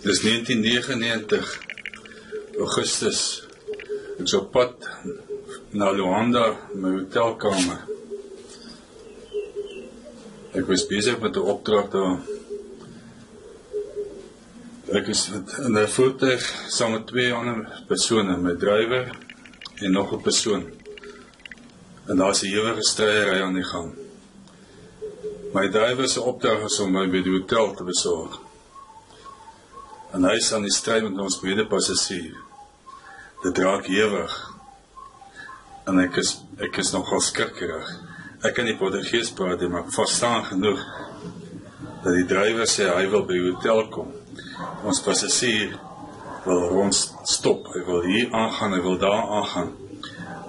Dis 1999, Augustus. Ek is op pad na Luanda, my hotelkamer. Ek was bezig met 'n opdrag daar. Ek is in 'n voertuig saam met 2 ander persone, my drywer en nog 'n persoon. En daar's 'n ewige stryery aan die gang. My drywer se opdrag is om my by die hotel te besorg. En hy is aan die stry met ons medepassasier. Dit raak ewig. En ek is nogal skrikkerig. Ek kan nie Portugees praat, maar ek verstaan genoeg dat die drywer sê hy wil by die hotel kom. Ons passasier wil rondstop, hy wil hier aangaan, hy wil daar aangaan.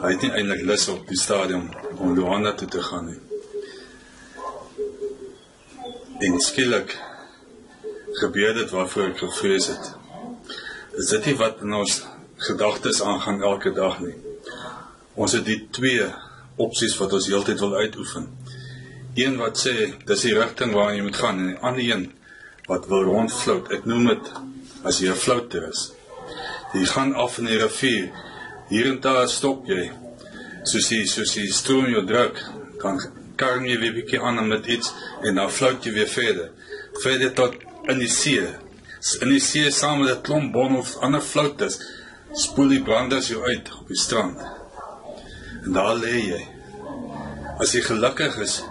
Hy het nie eintlik lus op die stadion om Luanda toe te gaan nie. En skielik gebeur dit waarvoor ek gevrees het. Is dit nie wat in ons gedagtes aangaan elke dag nie? Ons het die 2 opsies wat ons heeltyd wil uitoefen. Een wat sê, dis die rigting waarin jy moet gaan, en die ander een wat wil rondflout. Ek noem dit as jy 'n flouter is. Jy gaan af in die rivier, hier en daar stop jy, soos die stroom jou druk, dan karm jy weer bietjie aan met iets, en dan flout jy weer verder tot in die see. In die see saam met 'n klomp bon of ander flouters, spoel die branders jou uit op die strand. En daar lê jy. As jy gelukkig is,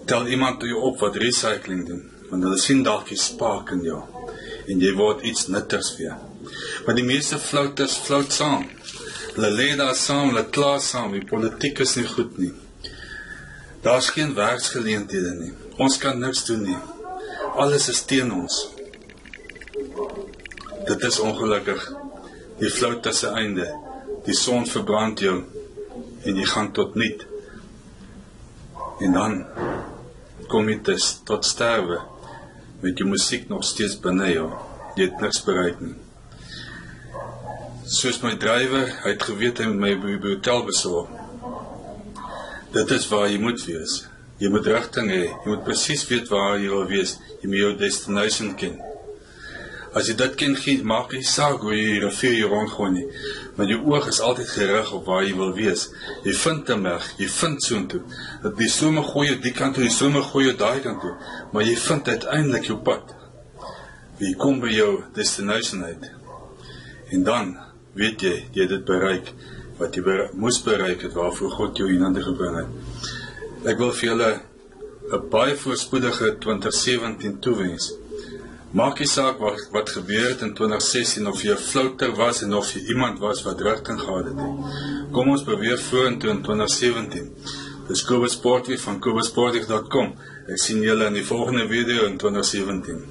tel iemand jou op wat recycling doen, want hulle sien dalk die spark in jou, en jy word iets nuttigs weer. Maar die meeste flouters flout saam. Hulle lê daar saam, hulle kla saam, die politiek is nie goed nie. Daar's geen werksgeleenthede nie. Ons kan niks doen nie. Alles is teen ons. Dit is ongelukkig. Die flouter se einde. Die son verbrand jou en jy gaan tot niet. En dan kom jy tot sterwe met jou musiek nog steeds binne jou. Jy het niks bereik nie. Soos my drywer, hy het geweet hy moet my by die hotel besorg. Dit is waar jy moet wees. Jy moet rigting hê. Jy moet presies weet waar jy wil wees. Jy moet jou destination ken. As jy dit ken, maak jy saak hoe jy die rivier jy rondgooi nie. Want jou oog is altyd gerig op waar jy wil wees. Jy vind 'n weg, jy vind soontoe. Dat die strome gooi jou die kant toe, die strome gooi jou daai kant toe. Maar jy vind uiteindelik jou pad. Jy kom by jou destination uit. En dan weet jy het dit bereik wat jy moes bereik het, waarvoor God jou hiernatoe gebring het. Ek wil vir julle 'n baie voorspoedige 2017 toewens. Maak nie saak wat gebeur het in 2016, of jy 'n flouter was en of jy iemand was wat rigting gehad het. Kom ons beweeg vorentoe in 2017. Dis Kobus Sportwieg van kobusportwieg.com. Ek sien julle in die volgende video in 2017.